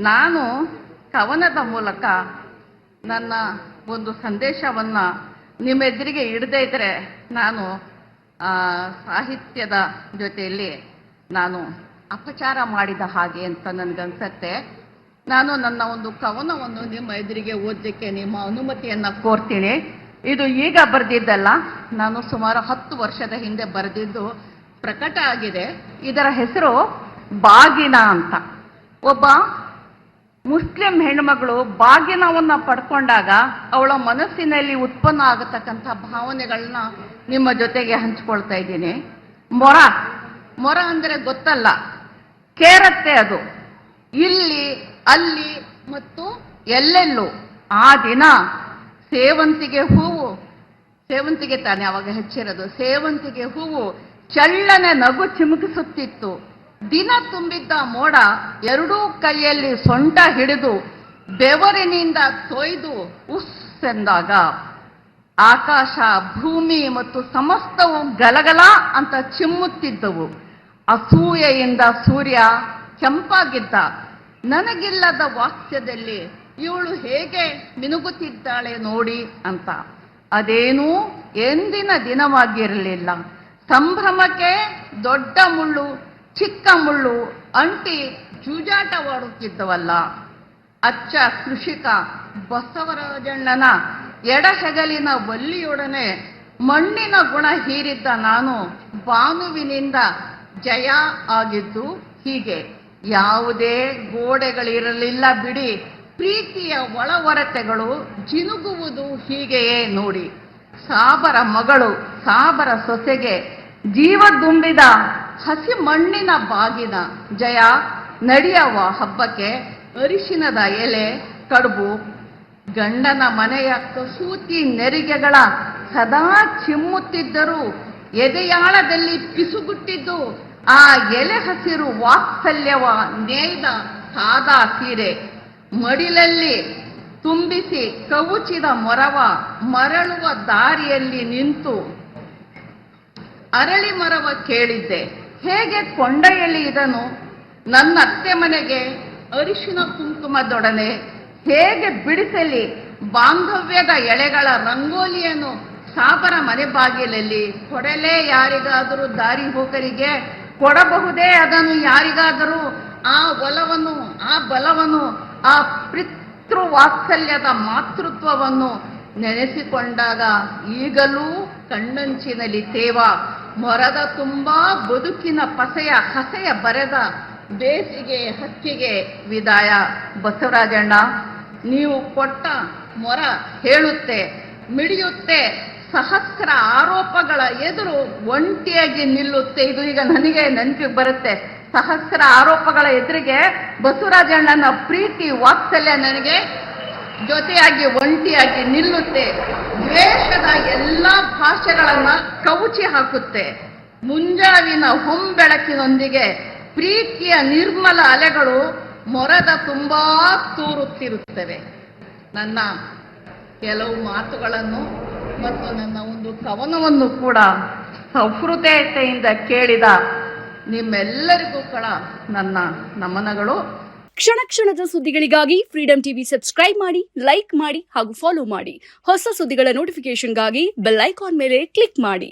ನಾನು ಕವನದ ಮೂಲಕ ನನ್ನ ಒಂದು ಸಂದೇಶವನ್ನು ನಿಮ್ಮೆದುರಿಗೆ ಇಡದೇ ಇದ್ದರೆ ನಾನು ಸಾಹಿತ್ಯದ ಜೊತೆಯಲ್ಲಿ ನಾನು ಅಪಚಾರ ಮಾಡಿದ ಹಾಗೆ ಅಂತ ನನಗನ್ಸುತ್ತೆ. ನಾನು ನನ್ನ ಒಂದು ಕವನವನ್ನು ನಿಮ್ಮ ಎದುರಿಗೆ ಓದಲಿಕ್ಕೆ ನಿಮ್ಮ ಅನುಮತಿಯನ್ನು ಕೋರ್ತೀನಿ. ಇದು ಈಗ ಬರೆದಿದ್ದಲ್ಲ, ನಾನು ಸುಮಾರು 10 ವರ್ಷದ ಹಿಂದೆ ಬರೆದಿದ್ದು ಪ್ರಕಟ ಆಗಿದೆ. ಇದರ ಹೆಸರು ಬಾಗಿನ ಅಂತ. ಒಬ್ಬ ಮುಸ್ಲಿಂ ಹೆಣ್ಮಗಳು ಬಾಗಿನವನ್ನು ಪಡ್ಕೊಂಡಾಗ ಅವಳ ಮನಸ್ಸಿನಲ್ಲಿ ಉತ್ಪನ್ನ ಆಗತಕ್ಕಂಥ ಭಾವನೆಗಳನ್ನ ನಿಮ್ಮ ಜೊತೆಗೆ ಹಂಚ್ಕೊಳ್ತಾ ಇದ್ದೀನಿ. ಮೊರ ಅಂದರೆ ಗೊತ್ತಲ್ಲ, ಕೇರತ್ತೆ ಅದು, ಇಲ್ಲಿ ಅಲ್ಲಿ ಮತ್ತು ಎಲ್ಲೆಲ್ಲೂ. ಆ ದಿನ ಸೇವಂತಿಗೆ ಹೂವು, ಸೇವಂತಿಗೆ ತಾನೆ ಅವಾಗ ಹೆಚ್ಚಿರೋದು, ಸೇವಂತಿಗೆ ಹೂವು ಚಳ್ಳನೆ ನಗು ಚಿಮುಕಿಸುತ್ತಿತ್ತು. ದಿನ ತುಂಬಿದ್ದ ಮೋಡ ಎರಡೂ ಕೈಯಲ್ಲಿ ಸೊಂಟ ಹಿಡಿದು ಬೆವರಿನಿಂದ ತೊಯ್ದು ಉಸ್ ಎಂದಾಗ ಆಕಾಶ, ಭೂಮಿ ಮತ್ತು ಸಮಸ್ತವು ಗಲಗಲ ಅಂತ ಚಿಮ್ಮುತ್ತಿದ್ದವು. ಅಸೂಯೆಯಿಂದ ಸೂರ್ಯ ಕೆಂಪಾಗಿದ್ದ. ನನಗಿಲ್ಲದ ವಾಕ್ಯದಲ್ಲಿ ಇವಳು ಹೇಗೆ ಮಿನುಗುತ್ತಿದ್ದಾಳೆ ನೋಡಿ ಅಂತ. ಅದೇನೂ ಎಂದಿನ ದಿನವಾಗಿರಲಿಲ್ಲ. ಸಂಭ್ರಮಕ್ಕೆ ದೊಡ್ಡ ಮುಳ್ಳು ಚಿಕ್ಕ ಮುಳ್ಳು ಅಂಟಿ ಜೂಜಾಟವಾಡುತ್ತಿದ್ದವಲ್ಲ. ಅಚ್ಚ ಕೃಷಿಕ ಬಸವರಾಜಣ್ಣನ ಎಡಹೆಗಲಿನ ವಲ್ಲಿಯೊಡನೆ ಮಣ್ಣಿನ ಗುಣ ಹೀರಿದ್ದ ನಾನು ಭಾನುವಿನಿಂದ ಜಯ ಆಗಿದ್ದು ಹೀಗೆ. ಯಾವುದೇ ಗೋಡೆಗಳಿರಲಿಲ್ಲ ಬಿಡಿ, ಪ್ರೀತಿಯ ಒಳವರತೆಗಳು ಜಿನುಗುವುದು ಹೀಗೆಯೇ ನೋಡಿ. ಸಾಬರ ಮಗಳು ಸಾಬರ ಸೊಸೆಗೆ ಜೀವ ತುಂಬಿದ ಹಸಿ ಮಣ್ಣಿನ ಬಾಗಿನ ಜಯ. ನಡೆಯವ ಹಬ್ಬಕ್ಕೆ ಅರಿಶಿನದ ಎಲೆ ಕಡುಬು. ಗಂಡನ ಮನೆಯ ಕಸೂತಿ ನೆರಿಗೆಗಳ ಸದಾ ಚಿಮ್ಮುತ್ತಿದ್ದರೂ ಎದೆಯಾಳದಲ್ಲಿ ಪಿಸುಗುಟ್ಟಿದ್ದು ಆ ಎಲೆ ಹಸಿರು ವಾತ್ಸಲ್ಯವ ನೇಯ್ದ ಸಾದಾ ಸೀರೆ. ಮಡಿಲಲ್ಲಿ ತುಂಬಿಸಿ ಕವುಚಿದ ಮೊರವ ಮರಳುವ ದಾರಿಯಲ್ಲಿ ನಿಂತು ಅರಳಿ ಮರವ ಕೇಳಿದ್ದೆ, ಹೇಗೆ ಕೊಂಡೊಯ್ಯಲಿ ಇದನ್ನು ನನ್ನ ಅತ್ತೆ ಮನೆಗೆ ಅರಿಶಿನ ಕುಂಕುಮದೊಡನೆ, ಹೇಗೆ ಬಿಡಿಸಲಿ ಬಾಂಧವ್ಯದ ಎಳೆಗಳ ರಂಗೋಲಿಯನ್ನು ಸಾಬರ ಮನೆ ಬಾಗಿಲಲ್ಲಿ. ಕೊಡಲೇ ಯಾರಿಗಾದರೂ ದಾರಿ ಹೋಗರಿಗೆ, ಕೊಡಬಹುದೇ ಅದನ್ನು ಯಾರಿಗಾದರೂ. ಆ ಒಲವನ್ನು, ಆ ಬಲವನ್ನು, ಆ ಪಿತೃವಾತ್ಸಲ್ಯದ ಮಾತೃತ್ವವನ್ನು ನೆನೆಸಿಕೊಂಡಾಗ ಈಗಲೂ ಕಣ್ಣಂಚಿನಲ್ಲಿ ತೇವ. ಮೊರದ ತುಂಬಾ ಬದುಕಿನ ಪಸೆಯ ಹಸೆಯ ಬರೆದ ಬೇಸಿಗೆ ಹಕ್ಕಿಗೆ ವಿದಾಯ. ಬಸವರಾಜಣ್ಣ, ನೀವು ಕೊಟ್ಟ ಮೊರ ಹೇಳುತ್ತೆ, ಮಿಡಿಯುತ್ತೆ, ಸಹಸ್ರ ಆರೋಪಗಳ ಎದುರು ಒಂಟಿಯಾಗಿ ನಿಲ್ಲುತ್ತೆ. ಇದು ಈಗ ನನಗೆ ನೆನಪಿಗೆ ಬರುತ್ತೆ. ಸಹಸ್ರ ಆರೋಪಗಳ ಎದುರಿಗೆ ಬಸವರಾಜಣ್ಣನ ಪ್ರೀತಿ ವಾತ್ಸಲ್ಯ ನನಗೆ ಜೊತೆಯಾಗಿ ಒಂಟಿಯಾಗಿ ನಿಲ್ಲುತ್ತೆ. ದ್ವೇಷದ ಎಲ್ಲ ಭಾಷೆಗಳನ್ನ ಕವುಚಿ ಹಾಕುತ್ತೆ. ಮುಂಜಾವಿನ ಹೊಂಬೆಳಕಿನೊಂದಿಗೆ ಪ್ರೀತಿಯ ನಿರ್ಮಲ ಅಲೆಗಳು ಮೊರದ ತುಂಬಾ ತೂರುತ್ತಿರುತ್ತವೆ. ನನ್ನ ಕೆಲವು ಮಾತುಗಳನ್ನು ಮತ್ತು ನನ್ನ ಒಂದು ಕವನವನ್ನು ಕೂಡ ಸಹೃದಯತೆಯಿಂದ ಕೇಳಿದ ನಿಮ್ಮೆಲ್ಲರಿಗೂ ಕೂಡ ನನ್ನ ನಮನಗಳು. ಕ್ಷಣ ಕ್ಷಣದ ಸುದ್ದಿಗಳಿಗಾಗಿ ಫ್ರೀಡಂ ಟಿವಿ ಸಬ್ಸ್ಕ್ರೈಬ್ ಮಾಡಿ, ಲೈಕ್ ಮಾಡಿ ಹಾಗೂ ಫಾಲೋ ಮಾಡಿ. ಹೊಸ ಸುದ್ದಿಗಳ ನೋಟಿಫಿಕೇಶನ್ಗಾಗಿ ಬೆಲ್ ಐಕಾನ್ ಮೇಲೆ ಕ್ಲಿಕ್ ಮಾಡಿ.